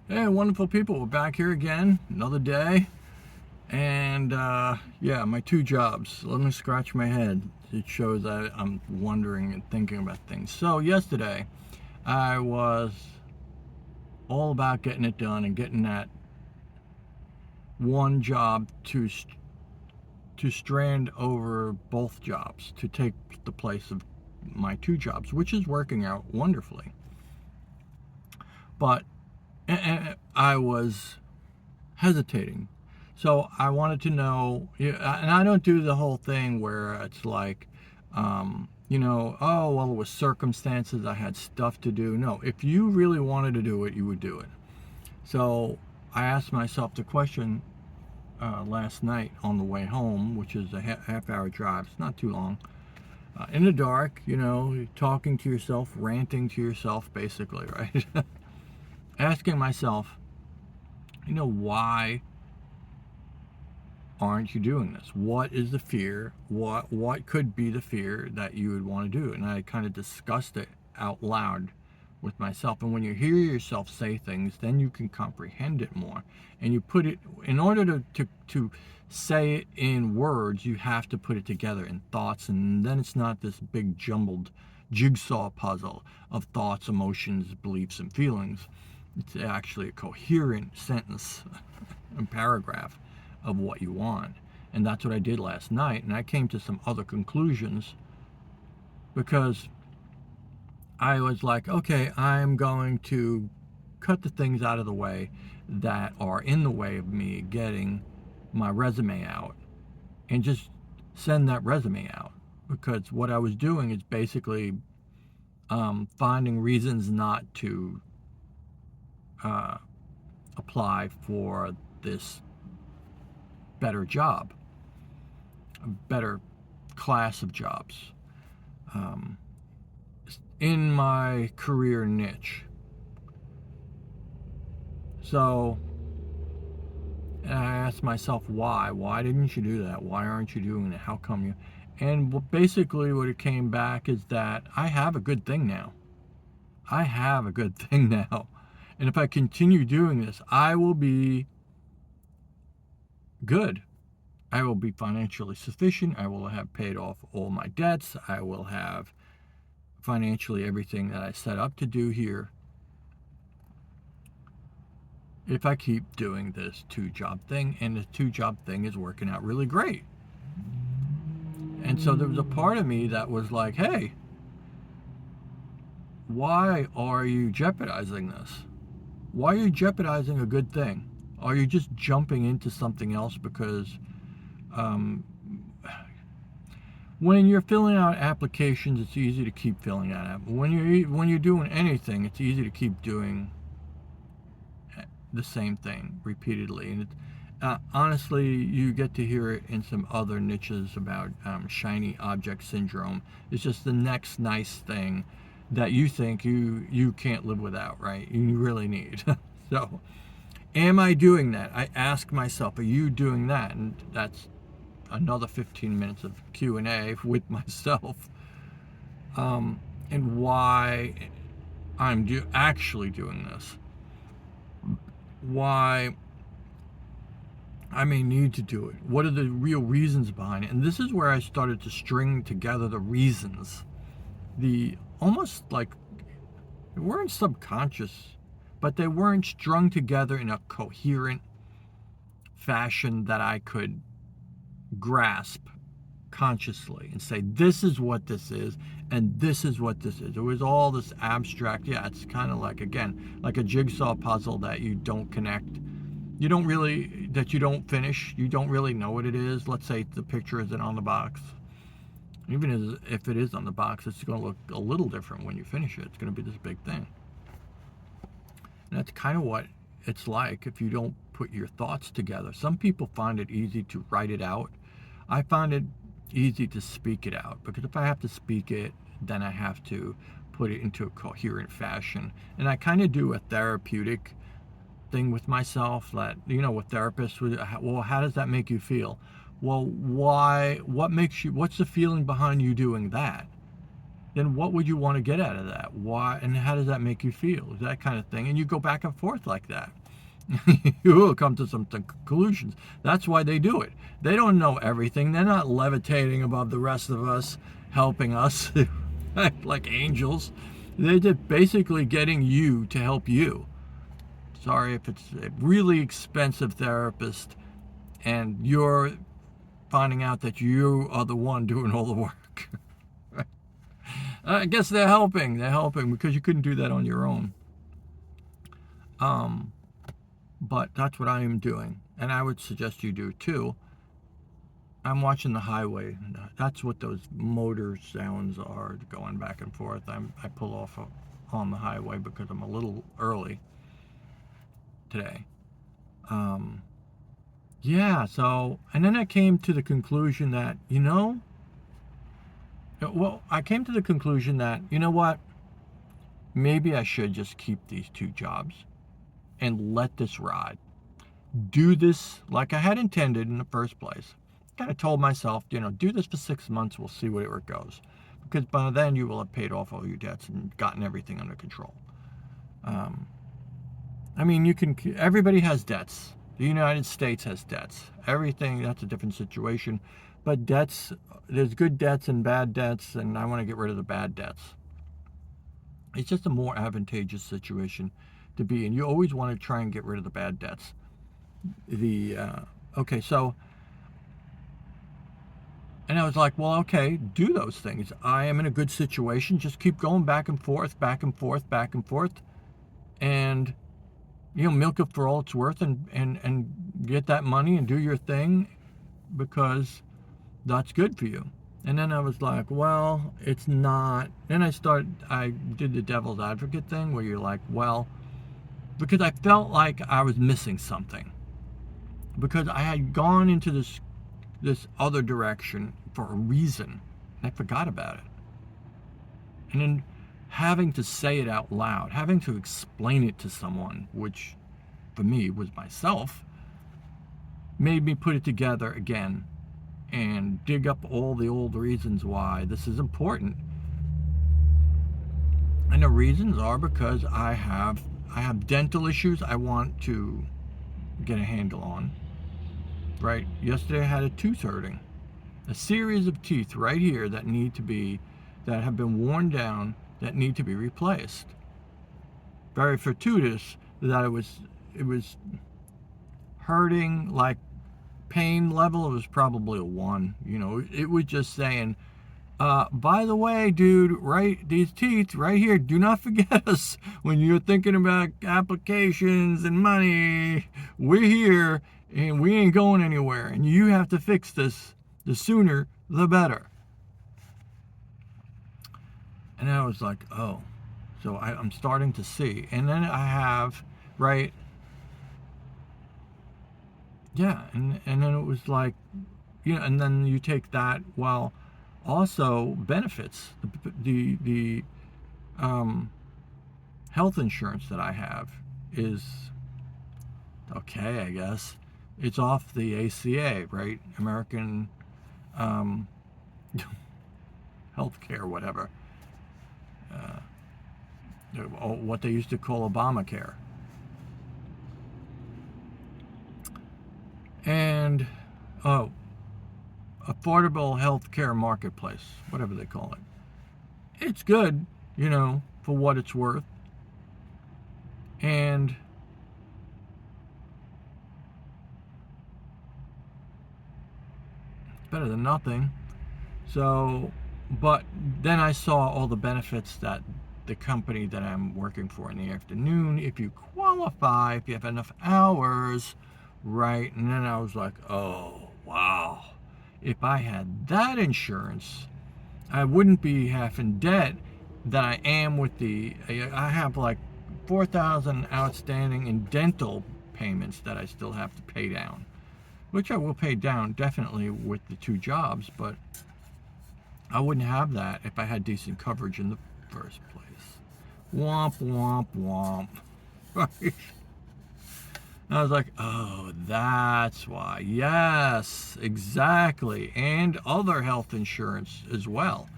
Hey, wonderful people. We're back here again, another day. And yeah, my two jobs. Let me scratch my head. It shows that I'm wondering and thinking about things. So, yesterday, I was all about getting it done and getting that one job to strand over both jobs, to take the place of my two jobs, which is working out wonderfully. But I was hesitating. So I wanted to know, and I don't do the whole thing where it's like, oh, well, it was circumstances, I had stuff to do. No, if you really wanted to do it, you would do it. So I asked myself the question last night on the way home, which is a half hour drive, it's not too long, in the dark, talking to yourself, ranting to yourself, basically, right? Asking myself, why aren't you doing this? What is the fear? What could be the fear that you would want to do? And I kind of discussed it out loud with myself. And when you hear yourself say things, then you can comprehend it more. And you put it in order to say it in words, you have to put it together in thoughts, and then it's not this big jumbled jigsaw puzzle of thoughts, emotions, beliefs, and feelings. It's actually a coherent sentence and paragraph of what you want. And that's what I did last night. And I came to some other conclusions because I was like, okay, I'm going to cut the things out of the way that are in the way of me getting my resume out and just send that resume out. Because what I was doing is basically finding reasons not to uh, apply for this better job, a better class of jobs um, in my career niche. So I asked myself, why? Why didn't you do that? Why aren't you doing it? How come you? And basically, what it came back is that I have a good thing now. I have a good thing now. And if I continue doing this, I will be good. I will be financially sufficient. I will have paid off all my debts. I will have financially everything that I set up to do here if I keep doing this two job thing. And the two job thing is working out really great. And so there was a part of me that was like, hey, why are you jeopardizing this? Why are you jeopardizing a good thing? Are you just jumping into something else because um, when you're filling out applications, it's easy to keep filling out. When you're doing anything, it's easy to keep doing the same thing repeatedly. And honestly, you get to hear it in some other niches about shiny object syndrome. It's just the next nice thing that you think you can't live without, right? You really need. So, am I doing that? I ask myself, are you doing that? And that's another 15 minutes of Q&A with myself. And why I'm actually doing this. Why I may need to do it. What are the real reasons behind it? And this is where I started to string together the reasons. The almost like they weren't subconscious, but they weren't strung together in a coherent fashion that I could grasp consciously and say, this is what this is, and this is what this is. It was all this abstract, yeah, it's kind of like, again, like a jigsaw puzzle that you don't connect. That you don't finish. You don't really know what it is. Let's say the picture isn't on the box. Even if it is on the box, it's going to look a little different when you finish it. It's going to be this big thing. And that's kind of what it's like if you don't put your thoughts together. Some people find it easy to write it out. I find it easy to speak it out, because if I have to speak it, then I have to put it into a coherent fashion. And I kind of do a therapeutic thing with myself that, with therapists, well, how does that make you feel? Well, what's the feeling behind you doing that? then what would you want to get out of that? Why, and how does that make you feel? That kind of thing. And you go back and forth like that. You will come to some conclusions. That's why they do it. They don't know everything. They're not levitating above the rest of us, helping us like angels. They're just basically getting you to help you. Sorry if it's a really expensive therapist and you're finding out that you are the one doing all the work. I guess they're helping. They're helping because you couldn't do that on your own. But that's what I am doing. And I would suggest you do too. I'm watching the highway. That's what those motor sounds are going back and forth. I pull off on the highway because I'm a little early today. Yeah, so, and then I came to the conclusion that, I came to the conclusion that, you know what? Maybe I should just keep these two jobs and let this ride. Do this like I had intended in the first place. Kind of told myself, do this for 6 months, we'll see where it goes. Because by then you will have paid off all your debts and gotten everything under control. I mean, everybody has debts. The United States has debts. Everything, that's a different situation. But debts, there's good debts and bad debts, and I want to get rid of the bad debts. It's just a more advantageous situation to be in. You always want to try and get rid of the bad debts. Okay, so, and I was like, well, okay, do those things. I am in a good situation. Just keep going back and forth, back and forth, back and forth. And milk it for all it's worth and get that money and do your thing because that's good for you. And then I was like, well, it's not. Then I did the devil's advocate thing where you're like, well, because I felt like I was missing something. Because I had gone into this other direction for a reason. And I forgot about it. And then having to say it out loud, having to explain it to someone, which for me was myself, made me put it together again and dig up all the old reasons why this is important. And the reasons are because I have dental issues I want to get a handle on. Right? Yesterday I had a tooth hurting. A series of teeth right here that have been worn down, that need to be replaced. Very fortuitous that it was hurting, like pain level, it was probably a 1. It was just saying, by the way, dude, right, these teeth right here, do not forget us when you're thinking about applications and money. We're here and we ain't going anywhere, and you have to fix this. The sooner the better. And I was like, oh, so I'm starting to see. And then I have, right, yeah, and then it was like, and then you take that, well, also benefits. The health insurance that I have is okay, I guess. It's off the ACA, right? American healthcare, whatever. What they used to call Obamacare. And, affordable healthcare marketplace, whatever they call it. It's good, for what it's worth. And it's better than nothing. So, but then I saw all the benefits that the company that I'm working for in the afternoon, if you qualify, if you have enough hours, right? And then I was like, oh, wow. If I had that insurance, I wouldn't be half in debt that I am with I have like $4,000 outstanding in dental payments that I still have to pay down, which I will pay down definitely with the 2 jobs, but I wouldn't have that if I had decent coverage in the first place. Womp, womp, womp. Right? I was like, oh, that's why. Yes, exactly. And other health insurance as well.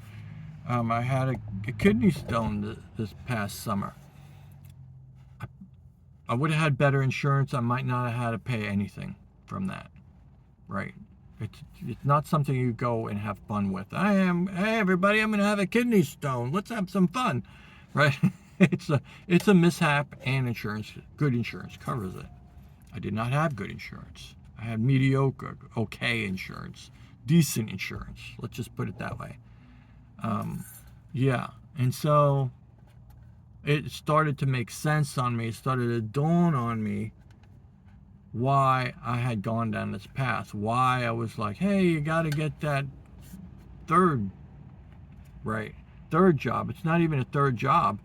I had a kidney stone this past summer. I would have had better insurance. I might not have had to pay anything from that, right? It's not something you go and have fun with. Hey everybody, I'm gonna have a kidney stone. Let's have some fun, right? It's a mishap, and good insurance covers it. I did not have good insurance. I had mediocre, okay insurance, decent insurance. Let's just put it that way. Yeah, and so it started to make sense on me. It started to dawn on me why I had gone down this path. Why I was like, hey, you got to get that third, right? Third job. It's not even a third job.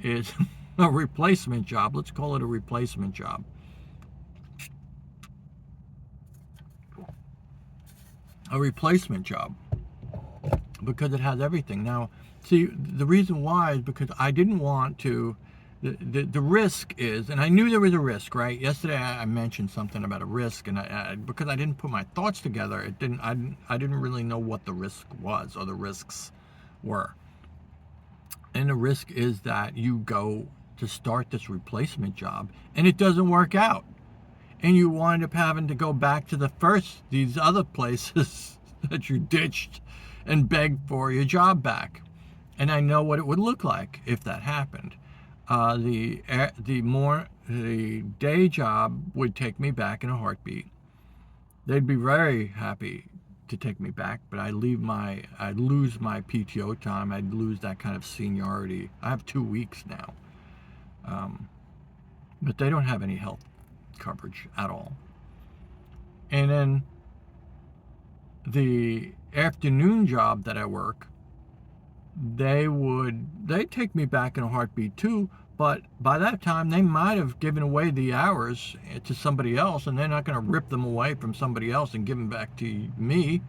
It's a replacement job. Let's call it a replacement job. A replacement job. Because it has everything. Now, see, the reason why is because I didn't want to. The risk is, and I knew there was a risk, right? Yesterday I mentioned something about a risk, and because I didn't put my thoughts together, I didn't really know what the risk was or the risks were. And the risk is that you go to start this replacement job and it doesn't work out, and you wind up having to go back to these other places that you ditched and beg for your job back. And I know what it would look like if that happened. The day job would take me back in a heartbeat. They'd be very happy to take me back, but I'd lose my PTO time. I'd lose that kind of seniority. I have 2 weeks now, but they don't have any health coverage at all. And then the afternoon job that I work, they'd take me back in a heartbeat too, but by that time they might have given away the hours to somebody else, and they're not going to rip them away from somebody else and give them back to me.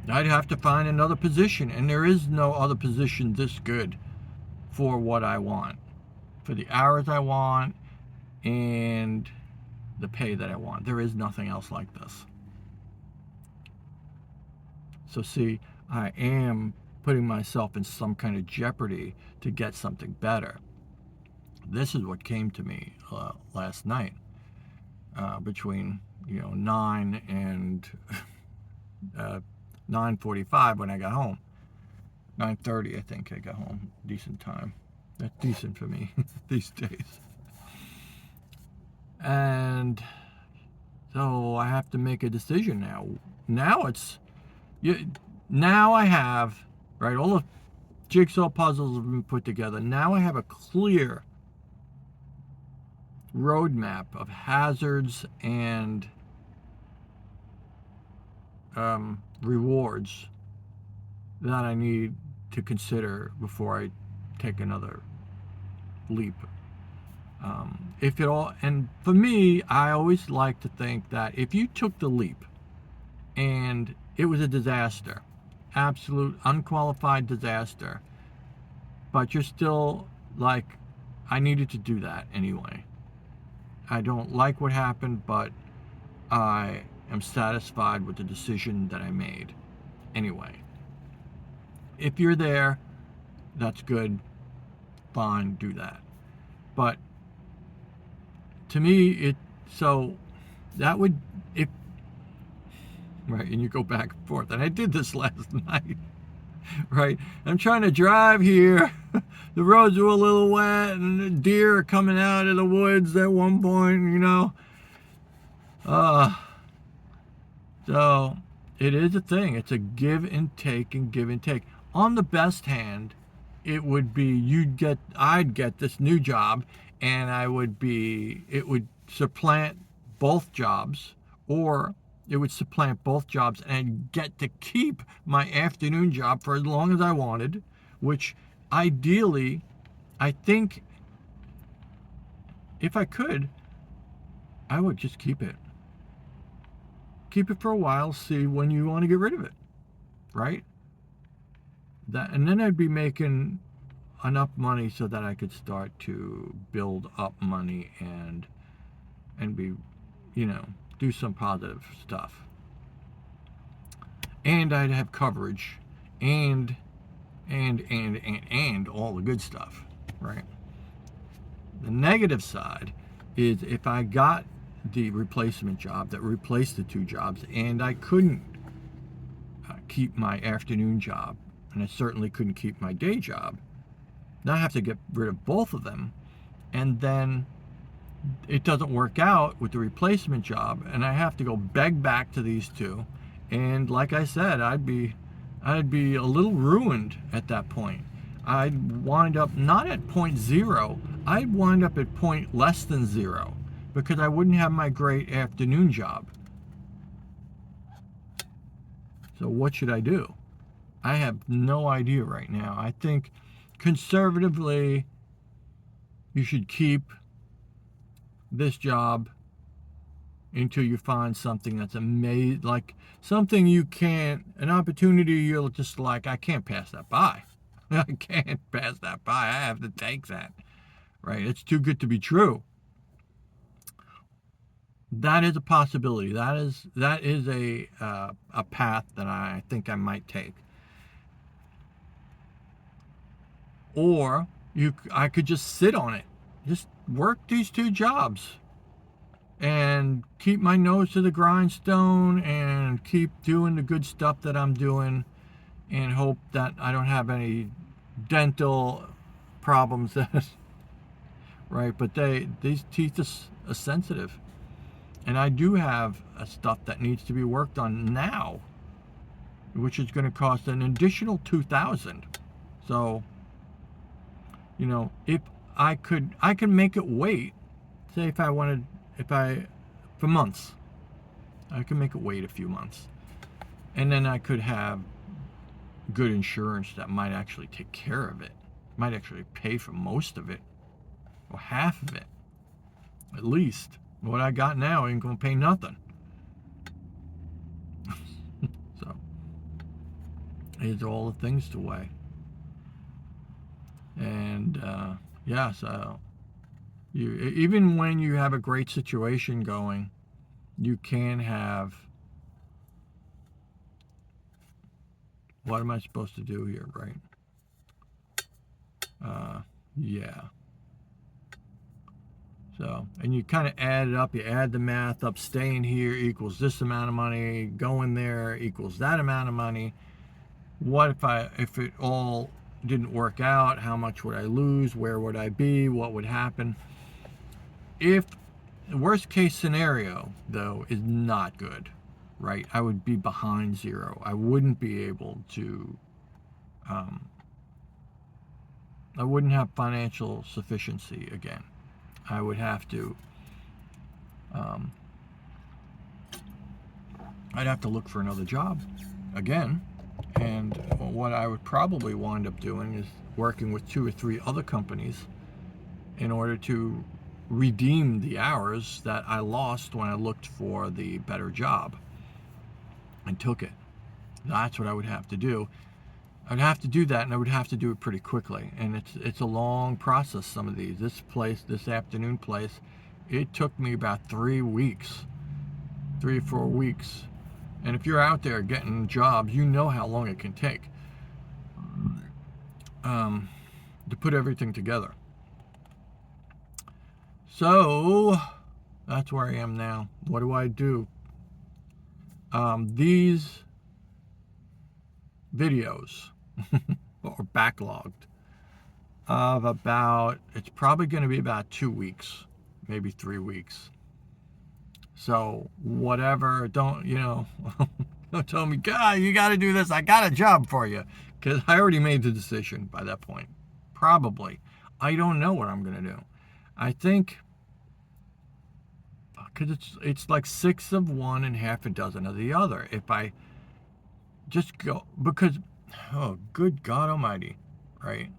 I'd have to find another position, and there is no other position this good for what I want, for the hours I want, and the pay that I want. There is nothing else like this. So see, I am putting myself in some kind of jeopardy to get something better. This is what came to me last night, between 9 and 9:45 when I got home. 9:30, I think I got home. Decent time. That's decent for me these days. And so I have to make a decision now. Now I have, right, all the jigsaw puzzles have been put together. Now I have a clear roadmap of hazards and rewards that I need to consider before I take another leap. And for me, I always like to think that if you took the leap and it was a disaster, absolute unqualified disaster, but you're still like, I needed to do that anyway. I don't like what happened, but I am satisfied with the decision that I made anyway. If you're there, that's good, fine, do that. But to me, that would, if, right, and you go back and forth, and I did this last night, right? I'm trying to drive here. The roads are a little wet, and the deer are coming out of the woods at one point, So it is a thing. It's a give and take and give and take. On the best hand, it would be I'd get this new job, and it would supplant both jobs, or it would supplant both jobs and I'd get to keep my afternoon job for as long as I wanted, which ideally, I think if I could, I would just keep it. Keep it for a while, see when you want to get rid of it, right? And then I'd be making enough money so that I could start to build up money and be, do some positive stuff. And I'd have coverage, and and all the good stuff, right? The negative side is if I got the replacement job that replaced the two jobs and I couldn't keep my afternoon job, and I certainly couldn't keep my day job, now I have to get rid of both of them, and then it doesn't work out with the replacement job, and I have to go beg back to these two. And like I said, I'd be a little ruined at that point. I'd wind up not at point zero, I'd wind up at point less than zero, because I wouldn't have my great afternoon job. So what should I do? I have no idea right now. I think conservatively you should keep this job until you find something that's amazing, like something you can't, an opportunity you're just like, I can't pass that by. I can't pass that by. I have to take that, right? It's too good to be true. That is a possibility. That is a path that I think I might take. Or I could just sit on it, just work these two jobs and keep my nose to the grindstone and keep doing the good stuff that I'm doing and hope that I don't have any dental problems. Right? But these teeth are sensitive, and I do have stuff that needs to be worked on now, which is going to cost an additional $2,000. So, if I can make it wait. Say if I wanted, for months, I can make it wait a few months, and then I could have good insurance that might actually take care of it, might actually pay for most of it, or half of it, at least. What I got now ain't gonna pay nothing. So, these are all the things to weigh. And yeah, so even when you have a great situation going, you can have. What am I supposed to do here, right? Yeah. So, and you kind of add it up, you add the math up, staying here equals this amount of money, going there equals that amount of money. What if it all didn't work out? How much would I lose? Where would I be? What would happen? If the worst case scenario, though, is not good, right? I would be behind zero. I wouldn't be able to, I wouldn't have financial sufficiency again. I would have to, I'd have to look for another job again. And what I would probably wind up doing is working with 2 or 3 other companies in order to redeem the hours that I lost when I looked for the better job and took it. That's what I would have to do. I'd have to do that, and I would have to do it pretty quickly. And it's a long process, some of these. This afternoon place, it took me about 3 weeks, 3 or 4 weeks. And if you're out there getting jobs, you know how long it can take to put everything together. So that's where I am now. What do I do? These videos are backlogged of about, it's probably going to be about 2 weeks, maybe 3 weeks. So whatever, don't tell me, God, you got to do this. I got a job for you, because I already made the decision by that point. Probably. I don't know what I'm going to do. I think, because it's like 6 of one and half a dozen of the other. If I just go, because, oh, good God Almighty, right?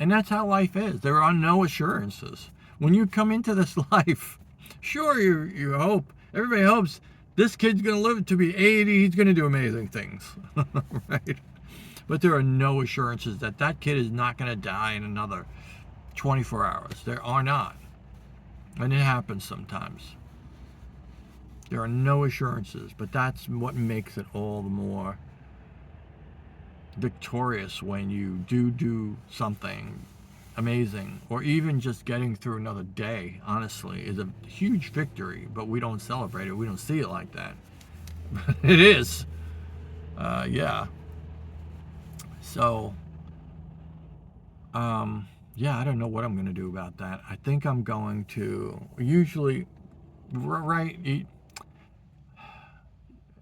And that's how life is. There are no assurances. When you come into this life, sure, you hope, everybody hopes this kid's going to live to be 80, he's going to do amazing things, right? But there are no assurances that kid is not going to die in another 24 hours. There are not. And it happens sometimes. There are no assurances, but that's what makes it all the more victorious when you do something amazing, or even just getting through another day, honestly, is a huge victory, but we don't celebrate it. We don't see it like that. It is. Yeah. So, yeah, I don't know what I'm going to do about that. I think I'm going to usually, right,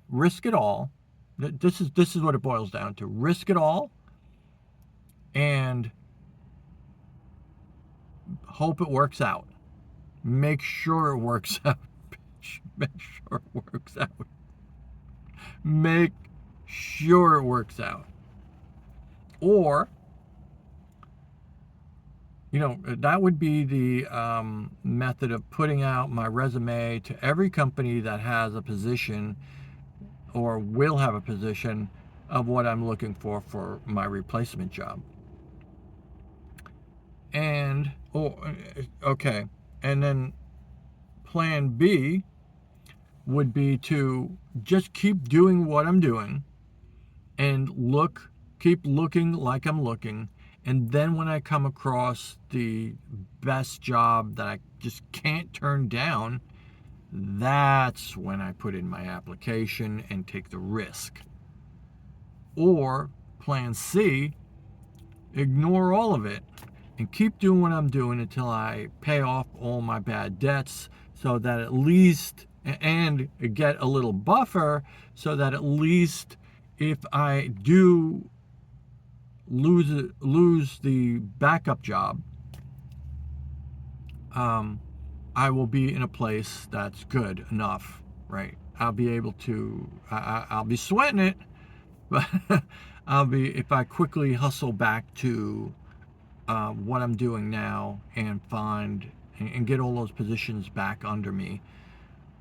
risk it all. This is what it boils down to. Risk it all and hope it works out. Make sure it works out. Make sure it works out. Make sure it works out. Or, that would be the method of putting out my resume to every company that has a position or will have a position of what I'm looking for my replacement job. And, okay. And then plan B would be to just keep doing what I'm doing and keep looking like I'm looking. And then when I come across the best job that I just can't turn down, that's when I put in my application and take the risk. Or plan C, ignore all of it and keep doing what I'm doing until I pay off all my bad debts, so that at least, and get a little buffer, so that at least if I do lose the backup job, I will be in a place that's good enough, right? I'll be able to, I'll be sweating it, but if I quickly hustle back to what I'm doing now and find and get all those positions back under me,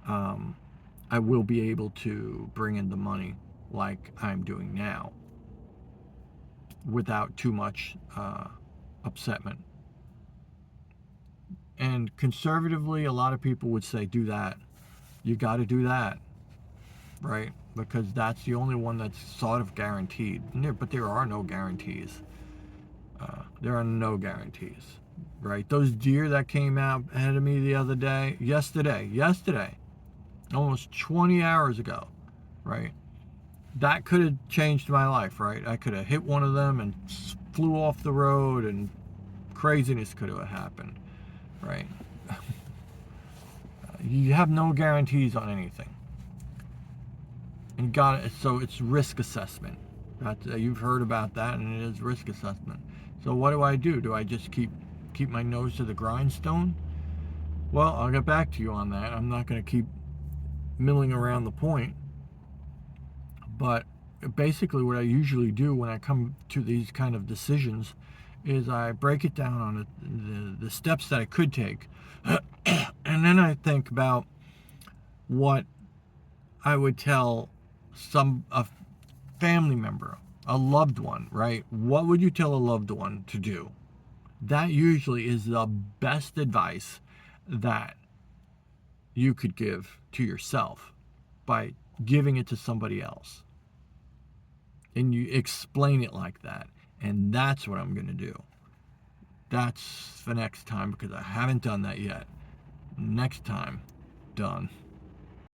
I will be able to bring in the money like I'm doing now without too much upsetment. And conservatively, a lot of people would say, do that. You got to do that, right? Because that's the only one that's sort of guaranteed. But there are no guarantees. There are no guarantees, right? Those deer that came out ahead of me the other day, yesterday, almost 20 hours ago, right? That could have changed my life, right? I could have hit one of them and flew off the road, and craziness could have happened, right? You have no guarantees on anything. And so it's risk assessment. You've heard about that, and it is risk assessment. So what do? Do I just keep my nose to the grindstone? Well, I'll get back to you on that. I'm not going to keep milling around the point. But basically what I usually do when I come to these kind of decisions is I break it down on the steps that I could take. And then I think about what I would tell a family member, a loved one, right? What would you tell a loved one to do? That usually is the best advice that you could give to yourself by giving it to somebody else. And you explain it like that. And that's what I'm going to do. That's for next time, because I haven't done that yet. Next time, done.